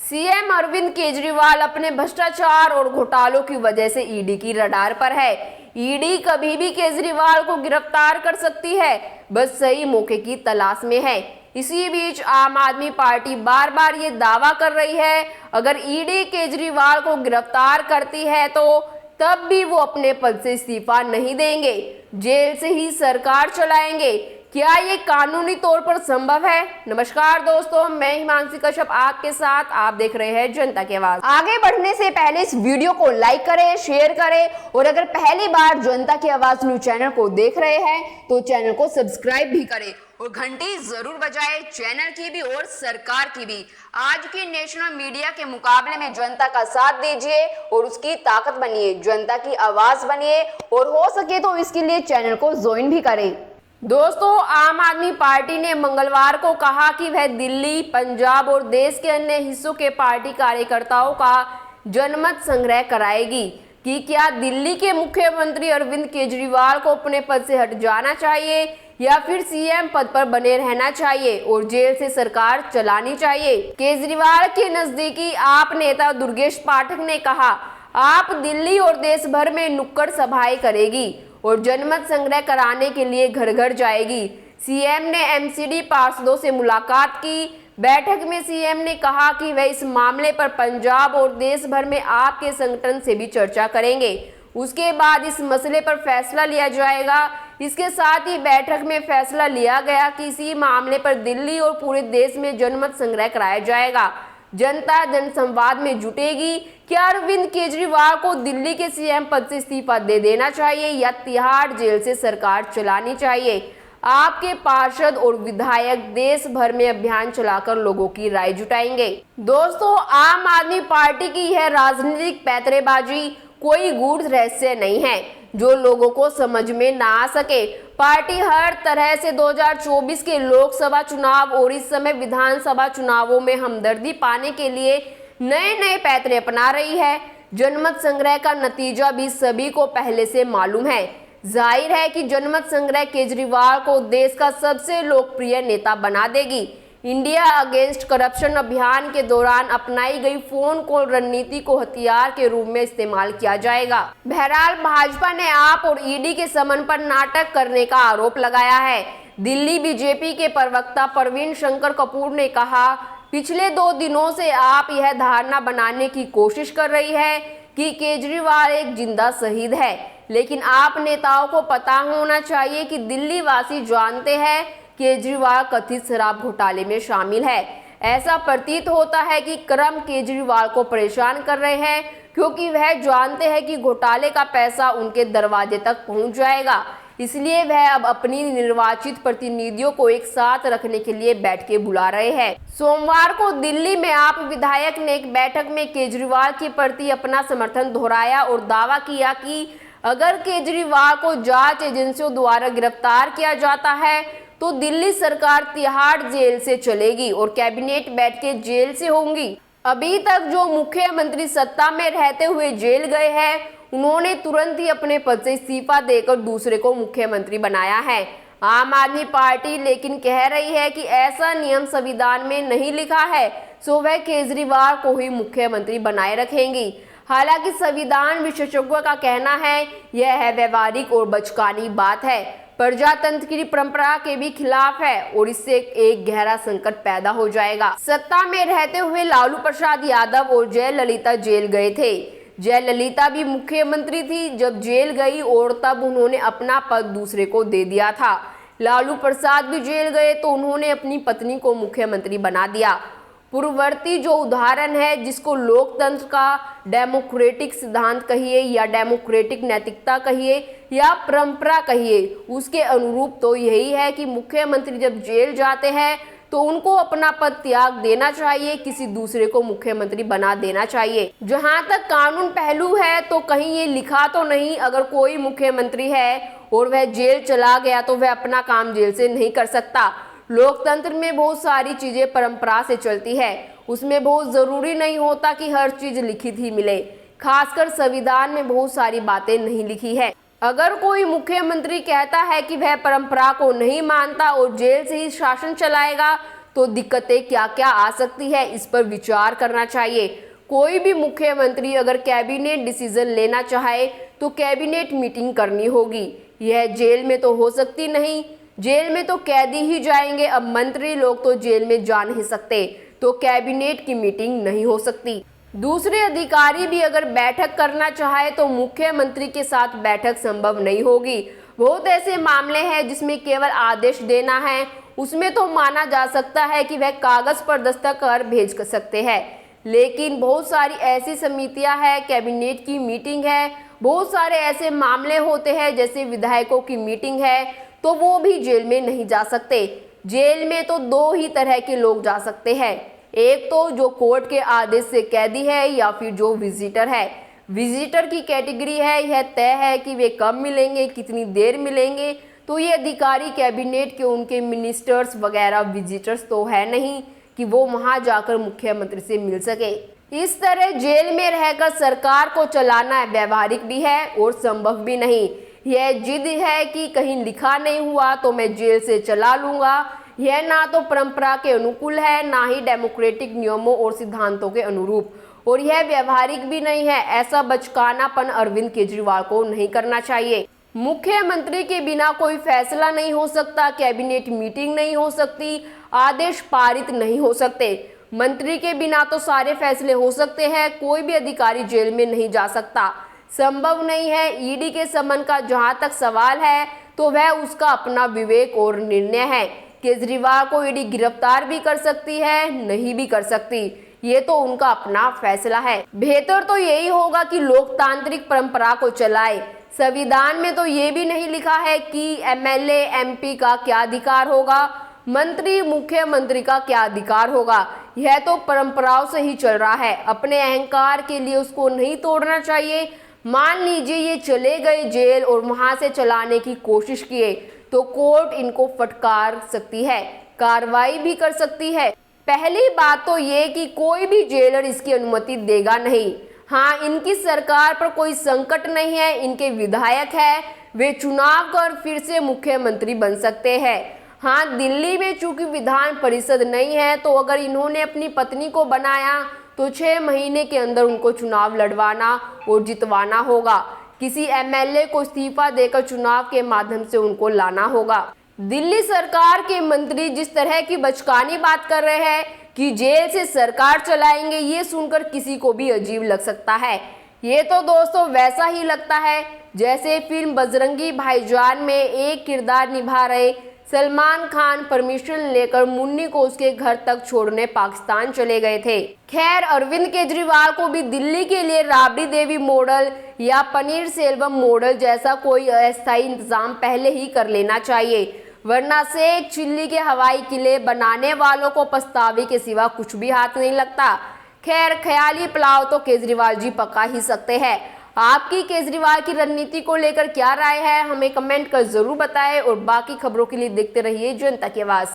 CM Arvind Kejriwal अपने भ्रष्टाचार और घोटालों की वजह से ईडी की रडार पर है। ईडी कभी भी केजरीवाल को गिरफ्तार कर सकती है, बस सही मौके की तलाश में है। इसी बीच आम आदमी पार्टी बार बार ये दावा कर रही है, अगर ईडी केजरीवाल को गिरफ्तार करती है तो तब भी वो अपने पद से इस्तीफा नहीं देंगे, जेल से ही सरकार चलाएंगे। क्या ये कानूनी तौर पर संभव है? नमस्कार दोस्तों, मैं हिमांशी कश्यप आपके साथ, आप देख रहे हैं जनता की आवाज। आगे बढ़ने से पहले इस वीडियो को लाइक करें, शेयर करें और अगर पहली बार जनता की आवाज न्यूज चैनल को देख रहे हैं तो चैनल को सब्सक्राइब भी करें और घंटी जरूर बजाएं, चैनल की भी और सरकार की भी। आज की नेशनल मीडिया के मुकाबले में जनता का साथ दीजिए और उसकी ताकत बनिए, जनता की आवाज बनिए और हो सके तो इसके लिए चैनल को ज्वाइन भी करें। दोस्तों, आम आदमी पार्टी ने मंगलवार को कहा कि वह दिल्ली, पंजाब और देश के अन्य हिस्सों के पार्टी कार्यकर्ताओं का जनमत संग्रह कराएगी कि क्या दिल्ली के मुख्यमंत्री अरविंद केजरीवाल को अपने पद से हट जाना चाहिए या फिर सीएम पद पर बने रहना चाहिए और जेल से सरकार चलानी चाहिए। केजरीवाल के नजदीकी आप नेता दुर्गेश पाठक ने कहा, आप दिल्ली और देश भर में नुक्कड़ सभाएं करेगी और जनमत संग्रह कराने के लिए घर घर जाएगी। सीएम ने एमसीडी पार्षदों से मुलाकात की। बैठक में सीएम ने कहा कि वह इस मामले पर पंजाब और देश भर में आपके संगठन से भी चर्चा करेंगे, उसके बाद इस मसले पर फैसला लिया जाएगा। इसके साथ ही बैठक में फैसला लिया गया कि इसी मामले पर दिल्ली और पूरे देश में जनमत संग्रह कराया जाएगा। जनता जनसंवाद में जुटेगी। क्या अरविंद केजरीवाल को दिल्ली के सीएम पद से इस्तीफा दे देना चाहिए या तिहाड़ जेल से सरकार चलानी चाहिए? आपके पार्षद और विधायक देश भर में अभियान चलाकर लोगों की राय जुटाएंगे। दोस्तों, आम आदमी पार्टी की यह राजनीतिक पैंतरेबाजी कोई गूढ़ रहस्य नहीं है जो लोगों को समझ में ना आ सके। पार्टी हर तरह से 2024 के लोकसभा चुनाव और इस समय विधानसभा चुनावों में हमदर्दी पाने के लिए नए नए पैंतरे अपना रही है। जनमत संग्रह का नतीजा भी सभी को पहले से मालूम है। जाहिर है कि जनमत संग्रह केजरीवाल को देश का सबसे लोकप्रिय नेता बना देगी। इंडिया अगेंस्ट करप्शन अभियान के दौरान अपनाई गई फोन कॉल रणनीति को हथियार के रूप में इस्तेमाल किया जाएगा। बहरहाल, भाजपा ने आप और ईडी के समन पर नाटक करने का आरोप लगाया है। दिल्ली बीजेपी के प्रवक्ता प्रवीण शंकर कपूर ने कहा, पिछले 2 दिनों से आप यह धारणा बनाने की कोशिश कर रही है कि केजरीवाल एक जिंदा शहीद है, लेकिन आप नेताओं को पता होना चाहिए कि दिल्ली वासी जानते हैं केजरीवाल कथित शराब घोटाले में शामिल है। ऐसा प्रतीत होता है कि क्रम केजरीवाल को परेशान कर रहे हैं क्योंकि वह जानते हैं कि घोटाले का पैसा उनके दरवाजे तक पहुंच जाएगा। इसलिए वह अब अपनी निर्वाचित प्रतिनिधियों को एक साथ रखने के लिए बैठ के बुला रहे हैं। सोमवार को दिल्ली में आप विधायक ने एक बैठक में केजरीवाल के प्रति अपना समर्थन दोहराया और दावा किया कि अगर केजरीवाल को जांच एजेंसियों द्वारा गिरफ्तार किया जाता है तो दिल्ली सरकार तिहाड़ जेल से चलेगी और कैबिनेट बैठ के जेल से होंगी। अभी तक जो मुख्यमंत्री सत्ता में रहते हुए जेल गए हैं, उन्होंने तुरंत ही अपने पद से इस्तीफा देकर दूसरे को मुख्यमंत्री बनाया है। आम आदमी पार्टी लेकिन कह रही है कि ऐसा नियम संविधान में नहीं लिखा है, सो वह केजरीवाल को ही मुख्यमंत्री बनाए रखेंगी। हालांकि संविधान विशेषज्ञों का कहना है यह है व्यवहारिक और बचकानी बात है, प्रजातंत्र की परंपरा के भी खिलाफ है और इससे एक गहरा संकट पैदा हो जाएगा। सत्ता में रहते हुए लालू प्रसाद यादव और जयललिता जेल गए थे। जयललिता भी मुख्यमंत्री थी जब जेल गई और तब उन्होंने अपना पद दूसरे को दे दिया था। लालू प्रसाद भी जेल गए तो उन्होंने अपनी पत्नी को मुख्यमंत्री बना दिया। पूर्ववर्ती जो उदाहरण है, जिसको लोकतंत्र का डेमोक्रेटिक सिद्धांत कहिए या डेमोक्रेटिक नैतिकता कहिए या परंपरा कहिए, उसके अनुरूप तो यही है कि मुख्यमंत्री जब जेल जाते हैं तो उनको अपना पद त्याग देना चाहिए, किसी दूसरे को मुख्यमंत्री बना देना चाहिए। जहां तक कानून पहलू है तो कहीं ये लिखा तो नहीं, अगर कोई मुख्यमंत्री है और वह जेल चला गया तो वह अपना काम जेल से नहीं कर सकता। लोकतंत्र में बहुत सारी चीजें परंपरा से चलती है, उसमें बहुत जरूरी नहीं होता कि हर चीज लिखित ही मिले। खासकर संविधान में बहुत सारी बातें नहीं लिखी है। अगर कोई मुख्यमंत्री कहता है कि वह परंपरा को नहीं मानता और जेल से ही शासन चलाएगा तो दिक्कतें क्या क्या आ सकती है, इस पर विचार करना चाहिए। कोई भी मुख्यमंत्री अगर कैबिनेट डिसीजन लेना चाहे तो कैबिनेट मीटिंग करनी होगी। यह जेल में तो हो सकती नहीं, जेल में तो कैदी ही जाएंगे। अब मंत्री लोग तो जेल में जा नहीं सकते, तो कैबिनेट की मीटिंग नहीं हो सकती। दूसरे अधिकारी भी अगर बैठक करना चाहे तो मुख्यमंत्री के साथ बैठक संभव नहीं होगी। बहुत ऐसे मामले हैं जिसमें केवल आदेश देना है, उसमें तो माना जा सकता है कि वह कागज पर दस्तखत कर भेज सकते हैं। लेकिन बहुत सारी ऐसी समितियां हैं, कैबिनेट की मीटिंग है, बहुत सारे ऐसे मामले होते हैं जैसे विधायकों की मीटिंग है, तो वो भी जेल में नहीं जा सकते। जेल में तो दो ही तरह के लोग जा सकते हैं, एक तो जो कोर्ट के आदेश से कैदी है या फिर जो विजिटर है। विजिटर की कैटेगरी है, यह तय है कि वे कब मिलेंगे, कितनी देर मिलेंगे। तो ये अधिकारी कैबिनेट के उनके मिनिस्टर्स वगैरह विजिटर्स तो है नहीं कि वो वहां जाकर मुख्यमंत्री से मिल सके। इस तरह जेल में रहकर सरकार को चलाना व्यवहारिक भी है और संभव भी नहीं। यह जिद है कि कहीं लिखा नहीं हुआ तो मैं जेल से चला लूंगा, यह ना तो परंपरा के अनुकूल है, ना ही डेमोक्रेटिक नियमों और सिद्धांतों के अनुरूप, और यह व्यवहारिक भी नहीं है। ऐसा बचकानापन अरविंद केजरीवाल को नहीं करना चाहिए। मुख्यमंत्री के बिना कोई फैसला नहीं हो सकता, कैबिनेट मीटिंग नहीं हो सकती, आदेश पारित नहीं हो सकते। मंत्री के बिना तो सारे फैसले हो सकते हैं, कोई भी अधिकारी जेल में नहीं जा सकता, संभव नहीं है। ईडी के समन का जहां तक सवाल है तो वह उसका अपना विवेक और निर्णय है। केजरीवाल को ईडी गिरफ्तार भी कर सकती है, नहीं भी कर सकती, ये तो उनका अपना फैसला है। बेहतर तो यही होगा कि लोकतांत्रिक परंपरा को चलाए। संविधान में तो ये भी नहीं लिखा है कि एमएलए एमपी का क्या अधिकार होगा, मंत्री मुख्यमंत्री का क्या अधिकार होगा। यह तो परंपराओं से ही चल रहा है, अपने अहंकार के लिए उसको नहीं तोड़ना चाहिए। मान लीजिए ये चले गए जेल और वहां से चलाने की कोशिश किए तो कोर्ट इनको फटकार सकती है, कार्रवाई भी कर सकती है। पहली बात तो ये कि कोई भी जेलर इसकी अनुमति देगा नहीं। हाँ, इनकी सरकार पर कोई संकट नहीं है, इनके विधायक है, वे चुनाव कर फिर से मुख्यमंत्री बन सकते हैं। हाँ, दिल्ली में चूंकि विधान परिषद नहीं है, तो अगर इन्होंने अपनी पत्नी को बनाया तो 6 महीने के अंदर उनको चुनाव लड़वाना और जितवाना होगा। किसी एमएलए को इस्तीफा देकर चुनाव के माध्यम से उनको लाना होगा। दिल्ली सरकार के मंत्री जिस तरह की बचकानी बात कर रहे हैं कि जेल से सरकार चलाएंगे, ये सुनकर किसी को भी अजीब लग सकता है। ये तो दोस्तों वैसा ही लगता है जैसे फिल्म बजरंगी भाईजान में एक किरदार निभा रहे सलमान खान परमिशन लेकर मुन्नी को उसके घर तक छोड़ने पाकिस्तान चले गए थे। खैर, अरविंद केजरीवाल को भी दिल्ली के लिए राबड़ी देवी मॉडल या पनीर सेल्वम मॉडल जैसा कोई अस्थायी इंतजाम पहले ही कर लेना चाहिए, वरना शेख चिल्ली के हवाई किले बनाने वालों को पछतावे के सिवा कुछ भी हाथ नहीं लगता। खैर, ख्याली पुलाव तो केजरीवाल जी पका ही सकते हैं। आपकी केजरीवाल की रणनीति को लेकर क्या राय है, हमें कमेंट कर जरूर बताएं और बाकी खबरों के लिए देखते रहिए जनता की आवाज।